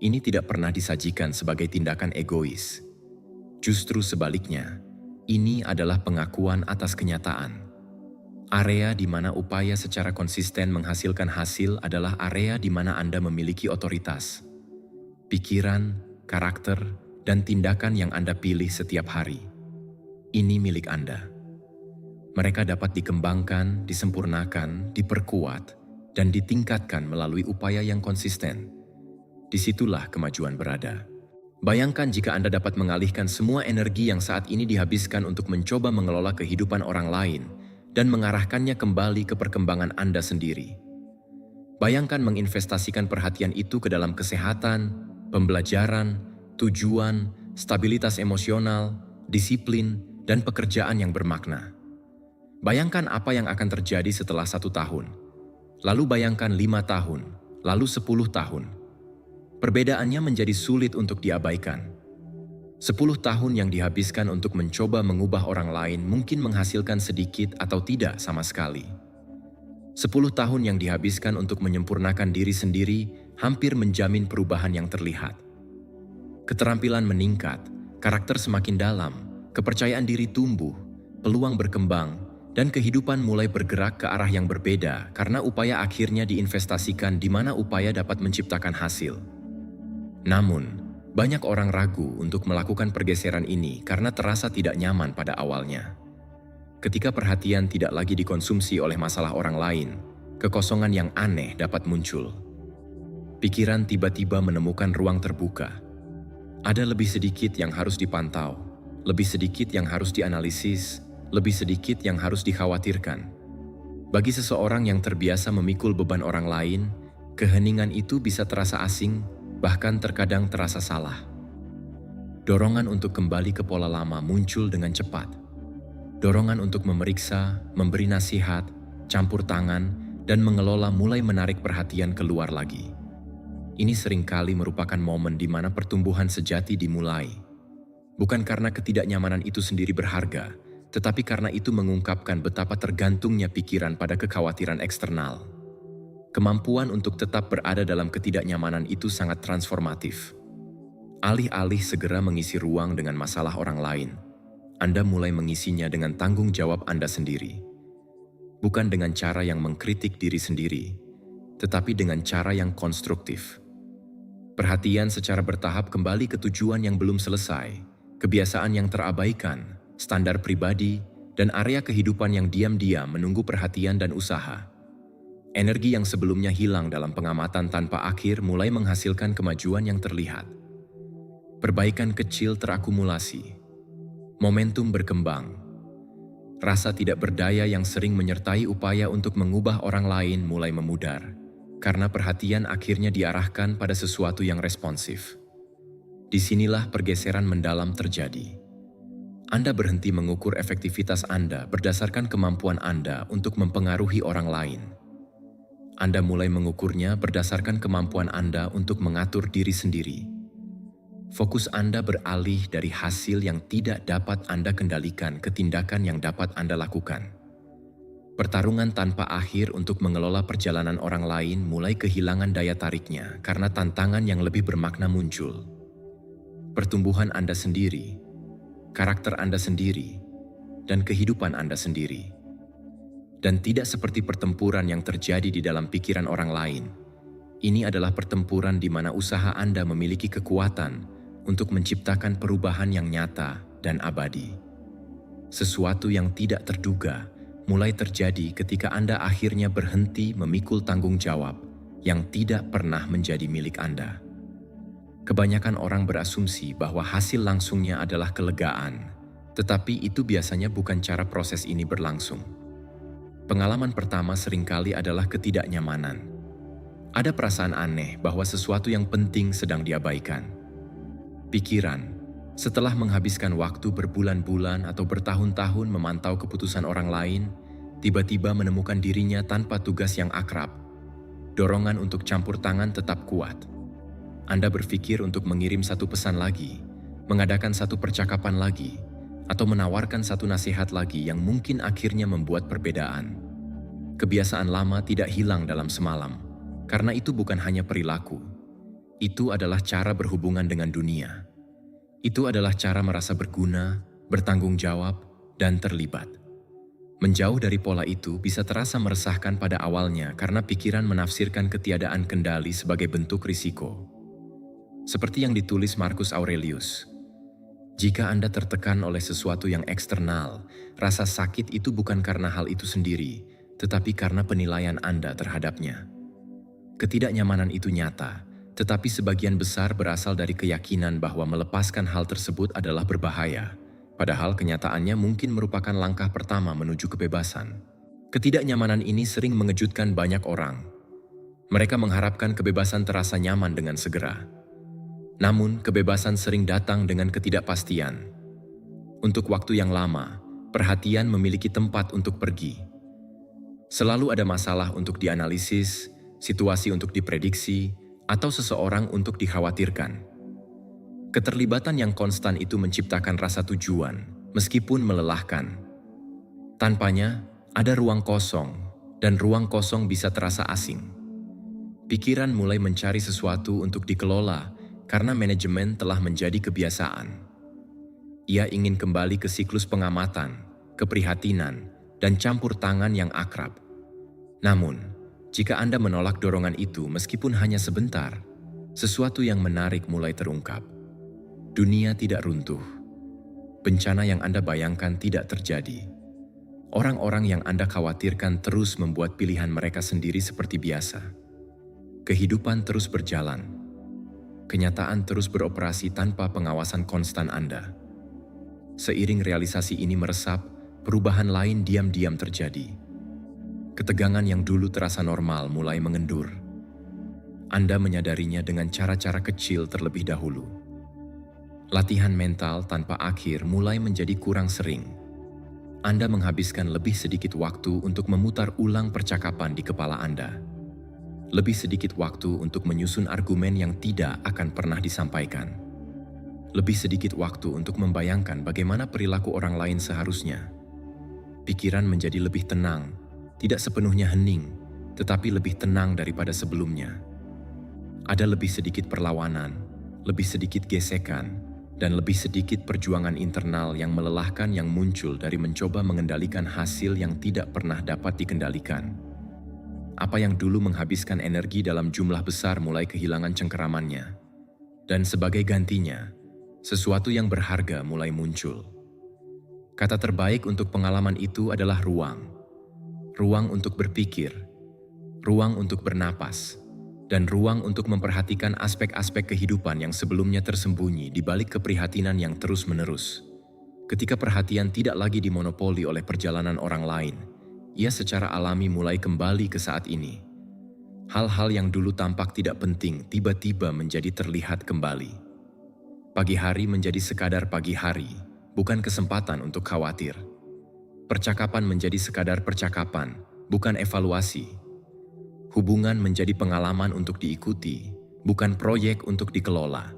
Ini tidak pernah disajikan sebagai tindakan egois. Justru sebaliknya, ini adalah pengakuan atas kenyataan. Area di mana upaya secara konsisten menghasilkan hasil adalah area di mana Anda memiliki otoritas. Pikiran, karakter, dan tindakan yang Anda pilih setiap hari. Ini milik Anda. Mereka dapat dikembangkan, disempurnakan, diperkuat, dan ditingkatkan melalui upaya yang konsisten. Disitulah kemajuan berada. Bayangkan jika Anda dapat mengalihkan semua energi yang saat ini dihabiskan untuk mencoba mengelola kehidupan orang lain dan mengarahkannya kembali ke perkembangan Anda sendiri. Bayangkan menginvestasikan perhatian itu ke dalam kesehatan, pembelajaran, tujuan, stabilitas emosional, disiplin, dan pekerjaan yang bermakna. Bayangkan apa yang akan terjadi setelah 1 tahun. Lalu bayangkan 5 tahun, lalu 10 tahun. Perbedaannya menjadi sulit untuk diabaikan. 10 tahun yang dihabiskan untuk mencoba mengubah orang lain mungkin menghasilkan sedikit atau tidak sama sekali. 10 tahun yang dihabiskan untuk menyempurnakan diri sendiri hampir menjamin perubahan yang terlihat. Keterampilan meningkat, karakter semakin dalam, kepercayaan diri tumbuh, peluang berkembang, dan kehidupan mulai bergerak ke arah yang berbeda karena upaya akhirnya diinvestasikan di mana upaya dapat menciptakan hasil. Namun, banyak orang ragu untuk melakukan pergeseran ini karena terasa tidak nyaman pada awalnya. Ketika perhatian tidak lagi dikonsumsi oleh masalah orang lain, kekosongan yang aneh dapat muncul. Pikiran tiba-tiba menemukan ruang terbuka. Ada lebih sedikit yang harus dipantau, lebih sedikit yang harus dianalisis, lebih sedikit yang harus dikhawatirkan. Bagi seseorang yang terbiasa memikul beban orang lain, keheningan itu bisa terasa asing, bahkan terkadang terasa salah. Dorongan untuk kembali ke pola lama muncul dengan cepat. Dorongan untuk memeriksa, memberi nasihat, campur tangan, dan mengelola mulai menarik perhatian keluar lagi. Ini seringkali merupakan momen di mana pertumbuhan sejati dimulai. Bukan karena ketidaknyamanan itu sendiri berharga, tetapi karena itu mengungkapkan betapa tergantungnya pikiran pada kekhawatiran eksternal. Kemampuan untuk tetap berada dalam ketidaknyamanan itu sangat transformatif. Alih-alih segera mengisi ruang dengan masalah orang lain, Anda mulai mengisinya dengan tanggung jawab Anda sendiri. Bukan dengan cara yang mengkritik diri sendiri, tetapi dengan cara yang konstruktif. Perhatian secara bertahap kembali ke tujuan yang belum selesai, kebiasaan yang terabaikan, standar pribadi, dan area kehidupan yang diam-diam menunggu perhatian dan usaha. Energi yang sebelumnya hilang dalam pengamatan tanpa akhir mulai menghasilkan kemajuan yang terlihat. Perbaikan kecil terakumulasi. Momentum berkembang. Rasa tidak berdaya yang sering menyertai upaya untuk mengubah orang lain mulai memudar, karena perhatian akhirnya diarahkan pada sesuatu yang responsif. Disinilah pergeseran mendalam terjadi. Anda berhenti mengukur efektivitas Anda berdasarkan kemampuan Anda untuk mempengaruhi orang lain. Anda mulai mengukurnya berdasarkan kemampuan Anda untuk mengatur diri sendiri. Fokus Anda beralih dari hasil yang tidak dapat Anda kendalikan ke tindakan yang dapat Anda lakukan. Pertarungan tanpa akhir untuk mengelola perjalanan orang lain mulai kehilangan daya tariknya karena tantangan yang lebih bermakna muncul. Pertumbuhan Anda sendiri, karakter Anda sendiri, dan kehidupan Anda sendiri. Dan tidak seperti pertempuran yang terjadi di dalam pikiran orang lain. Ini adalah pertempuran di mana usaha Anda memiliki kekuatan untuk menciptakan perubahan yang nyata dan abadi. Sesuatu yang tidak terduga mulai terjadi ketika Anda akhirnya berhenti memikul tanggung jawab yang tidak pernah menjadi milik Anda. Kebanyakan orang berasumsi bahwa hasil langsungnya adalah kelegaan, tetapi itu biasanya bukan cara proses ini berlangsung. Pengalaman pertama seringkali adalah ketidaknyamanan. Ada perasaan aneh bahwa sesuatu yang penting sedang diabaikan. Pikiran, setelah menghabiskan waktu berbulan-bulan atau bertahun-tahun memantau keputusan orang lain, tiba-tiba menemukan dirinya tanpa tugas yang akrab. Dorongan untuk campur tangan tetap kuat. Anda berpikir untuk mengirim satu pesan lagi, mengadakan satu percakapan lagi, atau menawarkan satu nasihat lagi yang mungkin akhirnya membuat perbedaan. Kebiasaan lama tidak hilang dalam semalam, karena itu bukan hanya perilaku. Itu adalah cara berhubungan dengan dunia. Itu adalah cara merasa berguna, bertanggung jawab, dan terlibat. Menjauh dari pola itu bisa terasa meresahkan pada awalnya karena pikiran menafsirkan ketiadaan kendali sebagai bentuk risiko. Seperti yang ditulis Marcus Aurelius, jika Anda tertekan oleh sesuatu yang eksternal, rasa sakit itu bukan karena hal itu sendiri, tetapi karena penilaian Anda terhadapnya. Ketidaknyamanan itu nyata, tetapi sebagian besar berasal dari keyakinan bahwa melepaskan hal tersebut adalah berbahaya, padahal kenyataannya mungkin merupakan langkah pertama menuju kebebasan. Ketidaknyamanan ini sering mengejutkan banyak orang. Mereka mengharapkan kebebasan terasa nyaman dengan segera. Namun, kebebasan sering datang dengan ketidakpastian. Untuk waktu yang lama, perhatian memiliki tempat untuk pergi. Selalu ada masalah untuk dianalisis, situasi untuk diprediksi, atau seseorang untuk dikhawatirkan. Keterlibatan yang konstan itu menciptakan rasa tujuan, meskipun melelahkan. Tanpanya, ada ruang kosong, dan ruang kosong bisa terasa asing. Pikiran mulai mencari sesuatu untuk dikelola karena manajemen telah menjadi kebiasaan. Ia ingin kembali ke siklus pengamatan, keprihatinan, dan campur tangan yang akrab. Namun, jika Anda menolak dorongan itu meskipun hanya sebentar, sesuatu yang menarik mulai terungkap. Dunia tidak runtuh. Bencana yang Anda bayangkan tidak terjadi. Orang-orang yang Anda khawatirkan terus membuat pilihan mereka sendiri seperti biasa. Kehidupan terus berjalan. Kenyataan terus beroperasi tanpa pengawasan konstan Anda. Seiring realisasi ini meresap, perubahan lain diam-diam terjadi. Ketegangan yang dulu terasa normal mulai mengendur. Anda menyadarinya dengan cara-cara kecil terlebih dahulu. Latihan mental tanpa akhir mulai menjadi kurang sering. Anda menghabiskan lebih sedikit waktu untuk memutar ulang percakapan di kepala Anda. Lebih sedikit waktu untuk menyusun argumen yang tidak akan pernah disampaikan. Lebih sedikit waktu untuk membayangkan bagaimana perilaku orang lain seharusnya. Pikiran menjadi lebih tenang, tidak sepenuhnya hening, tetapi lebih tenang daripada sebelumnya. Ada lebih sedikit perlawanan, lebih sedikit gesekan, dan lebih sedikit perjuangan internal yang melelahkan yang muncul dari mencoba mengendalikan hasil yang tidak pernah dapat dikendalikan. Apa yang dulu menghabiskan energi dalam jumlah besar mulai kehilangan cengkeramannya. Dan sebagai gantinya, sesuatu yang berharga mulai muncul. Kata terbaik untuk pengalaman itu adalah ruang. Ruang untuk berpikir, ruang untuk bernapas, dan ruang untuk memperhatikan aspek-aspek kehidupan yang sebelumnya tersembunyi di balik keprihatinan yang terus-menerus. Ketika perhatian tidak lagi dimonopoli oleh perjalanan orang lain, ia secara alami mulai kembali ke saat ini. Hal-hal yang dulu tampak tidak penting tiba-tiba menjadi terlihat kembali. Pagi hari menjadi sekadar pagi hari, bukan kesempatan untuk khawatir. Percakapan menjadi sekadar percakapan, bukan evaluasi. Hubungan menjadi pengalaman untuk diikuti, bukan proyek untuk dikelola.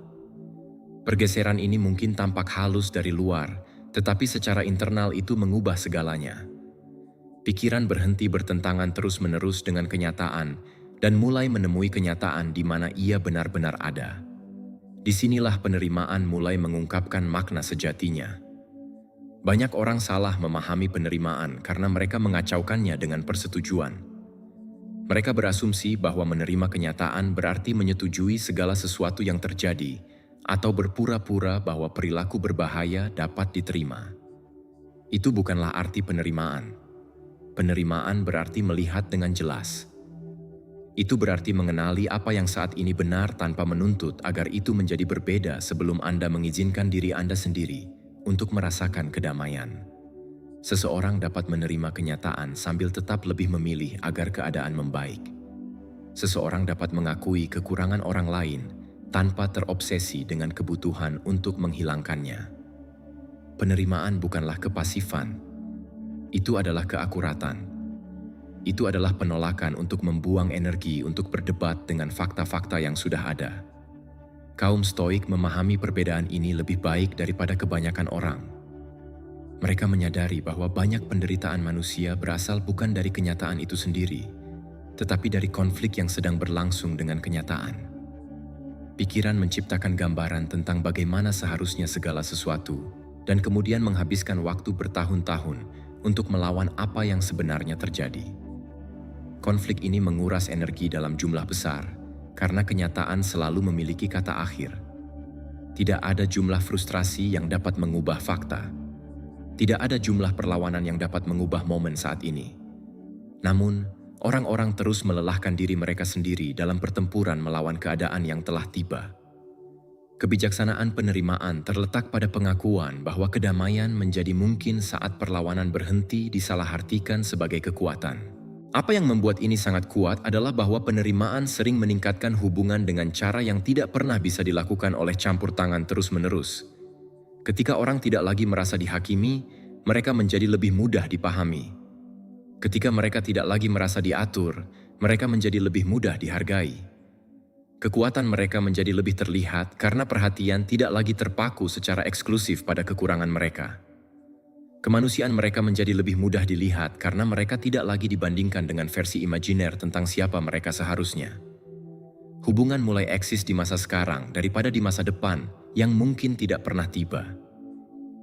Pergeseran ini mungkin tampak halus dari luar, tetapi secara internal itu mengubah segalanya. Pikiran berhenti bertentangan terus-menerus dengan kenyataan dan mulai menemui kenyataan di mana ia benar-benar ada. Disinilah penerimaan mulai mengungkapkan makna sejatinya. Banyak orang salah memahami penerimaan karena mereka mengacaukannya dengan persetujuan. Mereka berasumsi bahwa menerima kenyataan berarti menyetujui segala sesuatu yang terjadi atau berpura-pura bahwa perilaku berbahaya dapat diterima. Itu bukanlah arti penerimaan. Penerimaan berarti melihat dengan jelas. Itu berarti mengenali apa yang saat ini benar tanpa menuntut agar itu menjadi berbeda sebelum Anda mengizinkan diri Anda sendiri untuk merasakan kedamaian. Seseorang dapat menerima kenyataan sambil tetap lebih memilih agar keadaan membaik. Seseorang dapat mengakui kekurangan orang lain tanpa terobsesi dengan kebutuhan untuk menghilangkannya. Penerimaan bukanlah kepasifan. Itu adalah keakuratan. Itu adalah penolakan untuk membuang energi untuk berdebat dengan fakta-fakta yang sudah ada. Kaum Stoik memahami perbedaan ini lebih baik daripada kebanyakan orang. Mereka menyadari bahwa banyak penderitaan manusia berasal bukan dari kenyataan itu sendiri, tetapi dari konflik yang sedang berlangsung dengan kenyataan. Pikiran menciptakan gambaran tentang bagaimana seharusnya segala sesuatu, dan kemudian menghabiskan waktu bertahun-tahun untuk melawan apa yang sebenarnya terjadi. Konflik ini menguras energi dalam jumlah besar, karena kenyataan selalu memiliki kata akhir. Tidak ada jumlah frustrasi yang dapat mengubah fakta. Tidak ada jumlah perlawanan yang dapat mengubah momen saat ini. Namun, orang-orang terus melelahkan diri mereka sendiri dalam pertempuran melawan keadaan yang telah tiba. Kebijaksanaan penerimaan terletak pada pengakuan bahwa kedamaian menjadi mungkin saat perlawanan berhenti disalahartikan sebagai kekuatan. Apa yang membuat ini sangat kuat adalah bahwa penerimaan sering meningkatkan hubungan dengan cara yang tidak pernah bisa dilakukan oleh campur tangan terus-menerus. Ketika orang tidak lagi merasa dihakimi, mereka menjadi lebih mudah dipahami. Ketika mereka tidak lagi merasa diatur, mereka menjadi lebih mudah dihargai. Kekuatan mereka menjadi lebih terlihat karena perhatian tidak lagi terpaku secara eksklusif pada kekurangan mereka. Kemanusiaan mereka menjadi lebih mudah dilihat karena mereka tidak lagi dibandingkan dengan versi imajiner tentang siapa mereka seharusnya. Hubungan mulai eksis di masa sekarang daripada di masa depan yang mungkin tidak pernah tiba.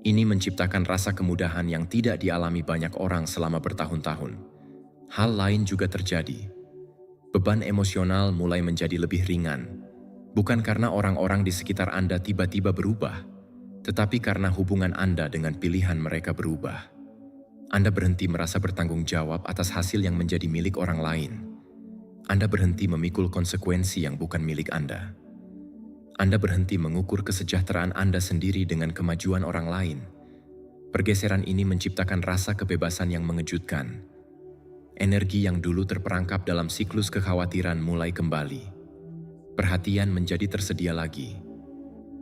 Ini menciptakan rasa kemudahan yang tidak dialami banyak orang selama bertahun-tahun. Hal lain juga terjadi. Beban emosional mulai menjadi lebih ringan, bukan karena orang-orang di sekitar Anda tiba-tiba berubah, tetapi karena hubungan Anda dengan pilihan mereka berubah. Anda berhenti merasa bertanggung jawab atas hasil yang menjadi milik orang lain. Anda berhenti memikul konsekuensi yang bukan milik Anda. Anda berhenti mengukur kesejahteraan Anda sendiri dengan kemajuan orang lain. Pergeseran ini menciptakan rasa kebebasan yang mengejutkan. Energi yang dulu terperangkap dalam siklus kekhawatiran mulai kembali. Perhatian menjadi tersedia lagi.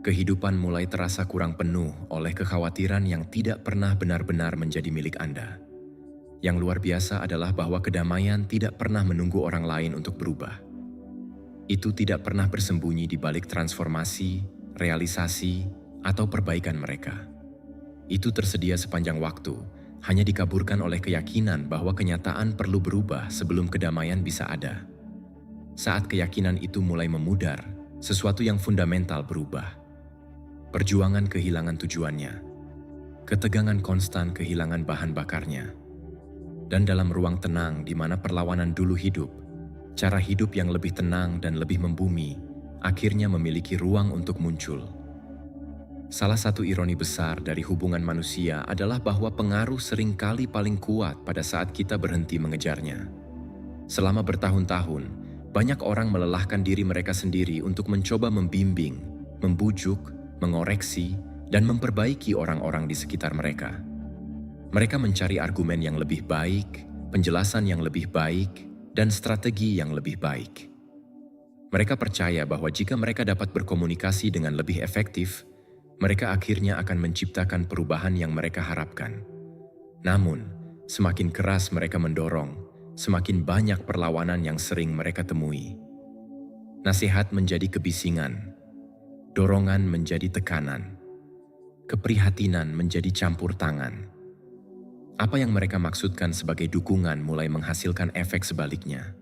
Kehidupan mulai terasa kurang penuh oleh kekhawatiran yang tidak pernah benar-benar menjadi milik Anda. Yang luar biasa adalah bahwa kedamaian tidak pernah menunggu orang lain untuk berubah. Itu tidak pernah bersembunyi di balik transformasi, realisasi, atau perbaikan mereka. Itu tersedia sepanjang waktu, hanya dikaburkan oleh keyakinan bahwa kenyataan perlu berubah sebelum kedamaian bisa ada. Saat keyakinan itu mulai memudar, sesuatu yang fundamental berubah. Perjuangan kehilangan tujuannya. Ketegangan konstan kehilangan bahan bakarnya. Dan dalam ruang tenang di mana perlawanan dulu hidup, cara hidup yang lebih tenang dan lebih membumi akhirnya memiliki ruang untuk muncul. Salah satu ironi besar dari hubungan manusia adalah bahwa pengaruh seringkali paling kuat pada saat kita berhenti mengejarnya. Selama bertahun-tahun, banyak orang melelahkan diri mereka sendiri untuk mencoba membimbing, membujuk, mengoreksi, dan memperbaiki orang-orang di sekitar mereka. Mereka mencari argumen yang lebih baik, penjelasan yang lebih baik, dan strategi yang lebih baik. Mereka percaya bahwa jika mereka dapat berkomunikasi dengan lebih efektif, mereka akhirnya akan menciptakan perubahan yang mereka harapkan. Namun, semakin keras mereka mendorong, semakin banyak perlawanan yang sering mereka temui. Nasihat menjadi kebisingan, dorongan menjadi tekanan, keprihatinan menjadi campur tangan. Apa yang mereka maksudkan sebagai dukungan mulai menghasilkan efek sebaliknya.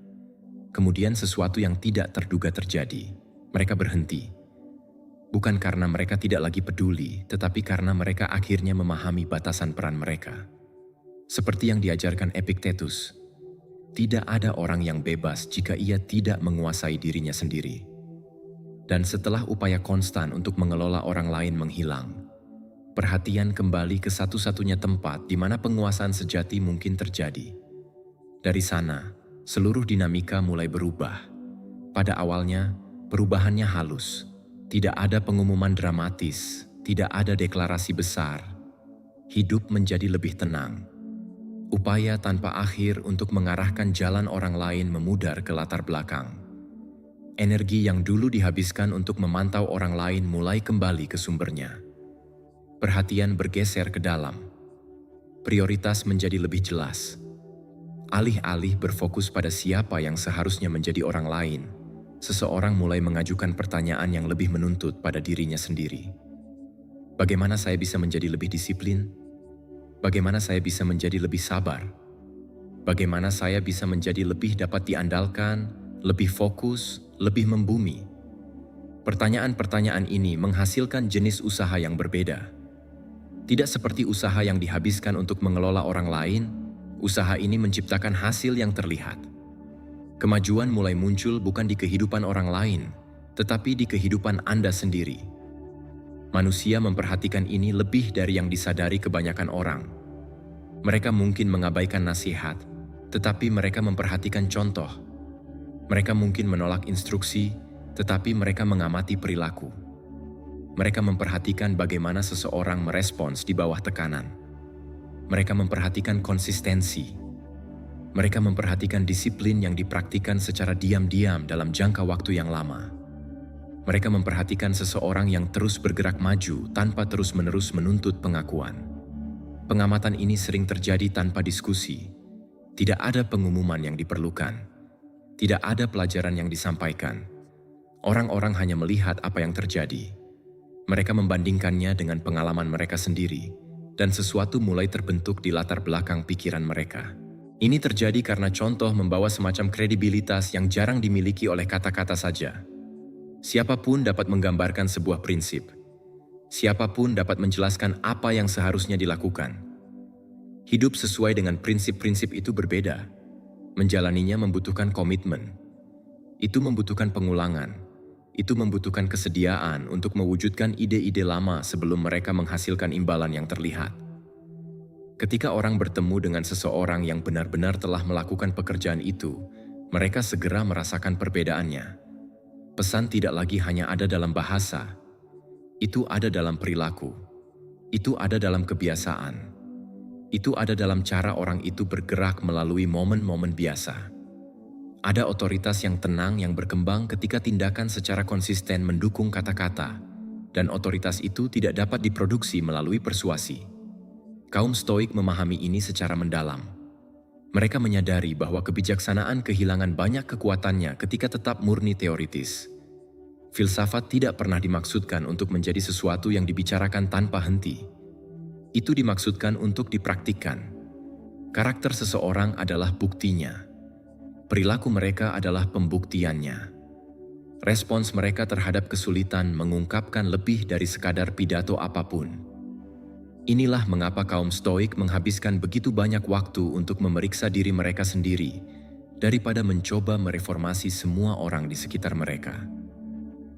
Kemudian sesuatu yang tidak terduga terjadi. Mereka berhenti. Bukan karena mereka tidak lagi peduli, tetapi karena mereka akhirnya memahami batasan peran mereka. Seperti yang diajarkan Epictetus, tidak ada orang yang bebas jika ia tidak menguasai dirinya sendiri. Dan setelah upaya konstan untuk mengelola orang lain menghilang, perhatian kembali ke satu-satunya tempat di mana penguasaan sejati mungkin terjadi. Dari sana, seluruh dinamika mulai berubah. Pada awalnya, perubahannya halus. Tidak ada pengumuman dramatis, tidak ada deklarasi besar. Hidup menjadi lebih tenang. Upaya tanpa akhir untuk mengarahkan jalan orang lain memudar ke latar belakang. Energi yang dulu dihabiskan untuk memantau orang lain mulai kembali ke sumbernya. Perhatian bergeser ke dalam. Prioritas menjadi lebih jelas. Alih-alih berfokus pada siapa yang seharusnya menjadi orang lain, seseorang mulai mengajukan pertanyaan yang lebih menuntut pada dirinya sendiri. Bagaimana saya bisa menjadi lebih disiplin? Bagaimana saya bisa menjadi lebih sabar? Bagaimana saya bisa menjadi lebih dapat diandalkan, lebih fokus, lebih membumi? Pertanyaan-pertanyaan ini menghasilkan jenis usaha yang berbeda. Tidak seperti usaha yang dihabiskan untuk mengelola orang lain, usaha ini menciptakan hasil yang terlihat. Kemajuan mulai muncul bukan di kehidupan orang lain, tetapi di kehidupan Anda sendiri. Manusia memperhatikan ini lebih dari yang disadari kebanyakan orang. Mereka mungkin mengabaikan nasihat, tetapi mereka memperhatikan contoh. Mereka mungkin menolak instruksi, tetapi mereka mengamati perilaku. Mereka memperhatikan bagaimana seseorang merespons di bawah tekanan. Mereka memperhatikan konsistensi. Mereka memperhatikan disiplin yang dipraktikkan secara diam-diam dalam jangka waktu yang lama. Mereka memperhatikan seseorang yang terus bergerak maju tanpa terus-menerus menuntut pengakuan. Pengamatan ini sering terjadi tanpa diskusi. Tidak ada pengumuman yang diperlukan. Tidak ada pelajaran yang disampaikan. Orang-orang hanya melihat apa yang terjadi. Mereka membandingkannya dengan pengalaman mereka sendiri, dan sesuatu mulai terbentuk di latar belakang pikiran mereka. Ini terjadi karena contoh membawa semacam kredibilitas yang jarang dimiliki oleh kata-kata saja. Siapapun dapat menggambarkan sebuah prinsip. Siapapun dapat menjelaskan apa yang seharusnya dilakukan. Hidup sesuai dengan prinsip-prinsip itu berbeda. Menjalaninya membutuhkan komitmen. Itu membutuhkan pengulangan. Itu membutuhkan kesediaan untuk mewujudkan ide-ide lama sebelum mereka menghasilkan imbalan yang terlihat. Ketika orang bertemu dengan seseorang yang benar-benar telah melakukan pekerjaan itu, mereka segera merasakan perbedaannya. Pesan tidak lagi hanya ada dalam bahasa. Itu ada dalam perilaku. Itu ada dalam kebiasaan. Itu ada dalam cara orang itu bergerak melalui momen-momen biasa. Ada otoritas yang tenang yang berkembang ketika tindakan secara konsisten mendukung kata-kata, dan otoritas itu tidak dapat diproduksi melalui persuasi. Kaum Stoik memahami ini secara mendalam. Mereka menyadari bahwa kebijaksanaan kehilangan banyak kekuatannya ketika tetap murni teoritis. Filsafat tidak pernah dimaksudkan untuk menjadi sesuatu yang dibicarakan tanpa henti. Itu dimaksudkan untuk dipraktikkan. Karakter seseorang adalah buktinya. Perilaku mereka adalah pembuktiannya. Respons mereka terhadap kesulitan mengungkapkan lebih dari sekadar pidato apapun. Inilah mengapa kaum Stoik menghabiskan begitu banyak waktu untuk memeriksa diri mereka sendiri daripada mencoba mereformasi semua orang di sekitar mereka.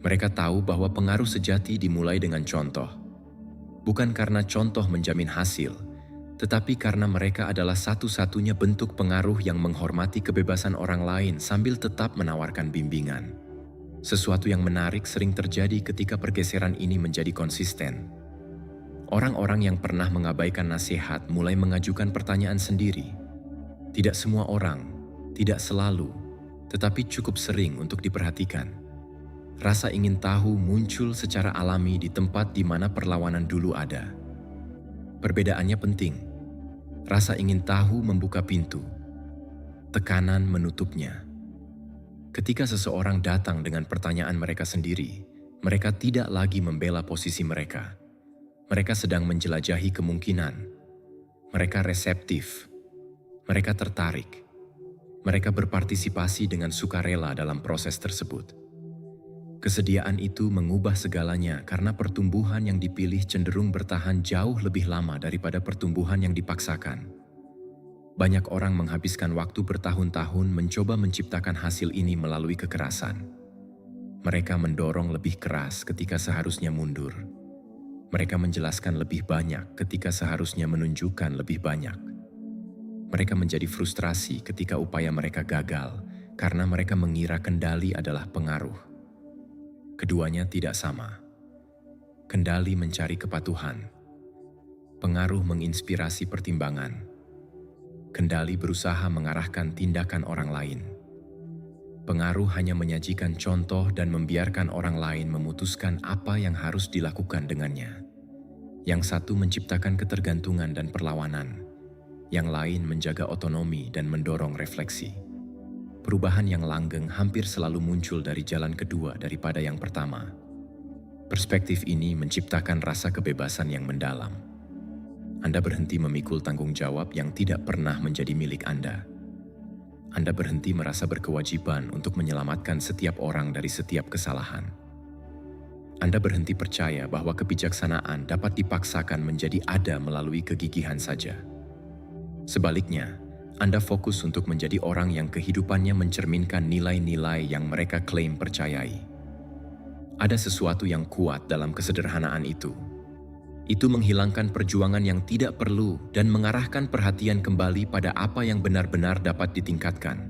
Mereka tahu bahwa pengaruh sejati dimulai dengan contoh. Bukan karena contoh menjamin hasil, tetapi karena mereka adalah satu-satunya bentuk pengaruh yang menghormati kebebasan orang lain sambil tetap menawarkan bimbingan. Sesuatu yang menarik sering terjadi ketika pergeseran ini menjadi konsisten. Orang-orang yang pernah mengabaikan nasihat mulai mengajukan pertanyaan sendiri. Tidak semua orang, tidak selalu, tetapi cukup sering untuk diperhatikan. Rasa ingin tahu muncul secara alami di tempat di mana perlawanan dulu ada. Perbedaannya penting. Rasa ingin tahu membuka pintu. Tekanan menutupnya. Ketika seseorang datang dengan pertanyaan mereka sendiri, mereka tidak lagi membela posisi mereka. Mereka sedang menjelajahi kemungkinan. Mereka reseptif. Mereka tertarik. Mereka berpartisipasi dengan sukarela dalam proses tersebut. Kesediaan itu mengubah segalanya karena pertumbuhan yang dipilih cenderung bertahan jauh lebih lama daripada pertumbuhan yang dipaksakan. Banyak orang menghabiskan waktu bertahun-tahun mencoba menciptakan hasil ini melalui kekerasan. Mereka mendorong lebih keras ketika seharusnya mundur. Mereka menjelaskan lebih banyak ketika seharusnya menunjukkan lebih banyak. Mereka menjadi frustrasi ketika upaya mereka gagal karena mereka mengira kendali adalah pengaruh. Keduanya tidak sama. Kendali mencari kepatuhan. Pengaruh menginspirasi pertimbangan. Kendali berusaha mengarahkan tindakan orang lain. Pengaruh hanya menyajikan contoh dan membiarkan orang lain memutuskan apa yang harus dilakukan dengannya. Yang satu menciptakan ketergantungan dan perlawanan, yang lain menjaga otonomi dan mendorong refleksi. Perubahan yang langgeng hampir selalu muncul dari jalan kedua daripada yang pertama. Perspektif ini menciptakan rasa kebebasan yang mendalam. Anda berhenti memikul tanggung jawab yang tidak pernah menjadi milik Anda. Anda berhenti merasa berkewajiban untuk menyelamatkan setiap orang dari setiap kesalahan. Anda berhenti percaya bahwa kebijaksanaan dapat dipaksakan menjadi ada melalui kegigihan saja. Sebaliknya, Anda fokus untuk menjadi orang yang kehidupannya mencerminkan nilai-nilai yang mereka klaim percayai. Ada sesuatu yang kuat dalam kesederhanaan itu. Itu menghilangkan perjuangan yang tidak perlu dan mengarahkan perhatian kembali pada apa yang benar-benar dapat ditingkatkan.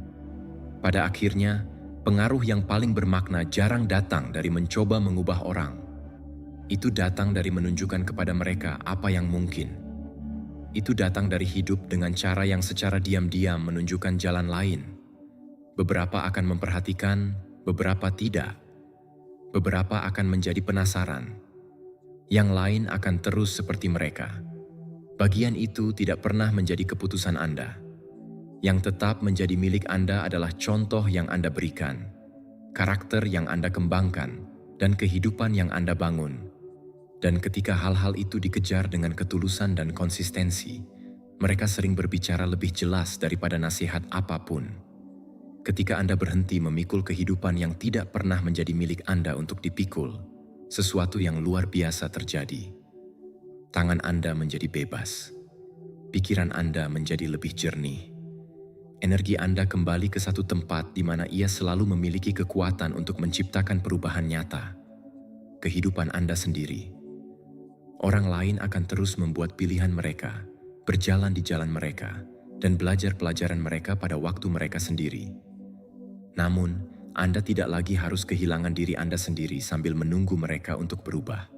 Pada akhirnya, pengaruh yang paling bermakna jarang datang dari mencoba mengubah orang. Itu datang dari menunjukkan kepada mereka apa yang mungkin. Itu datang dari hidup dengan cara yang secara diam-diam menunjukkan jalan lain. Beberapa akan memperhatikan, beberapa tidak. Beberapa akan menjadi penasaran. Yang lain akan terus seperti mereka. Bagian itu tidak pernah menjadi keputusan Anda. Yang tetap menjadi milik Anda adalah contoh yang Anda berikan. karakter yang Anda kembangkan, dan kehidupan yang Anda bangun. Dan ketika hal-hal itu dikejar dengan ketulusan dan konsistensi, mereka sering berbicara lebih jelas daripada nasihat apapun. Ketika Anda berhenti memikul kehidupan yang tidak pernah menjadi milik Anda untuk dipikul, sesuatu yang luar biasa terjadi. Tangan Anda menjadi bebas. Pikiran Anda menjadi lebih jernih. Energi Anda kembali ke satu tempat di mana ia selalu memiliki kekuatan untuk menciptakan perubahan nyata. Kehidupan Anda sendiri. Orang lain akan terus membuat pilihan mereka, berjalan di jalan mereka, dan belajar pelajaran mereka pada waktu mereka sendiri. Namun, Anda tidak lagi harus kehilangan diri Anda sendiri sambil menunggu mereka untuk berubah.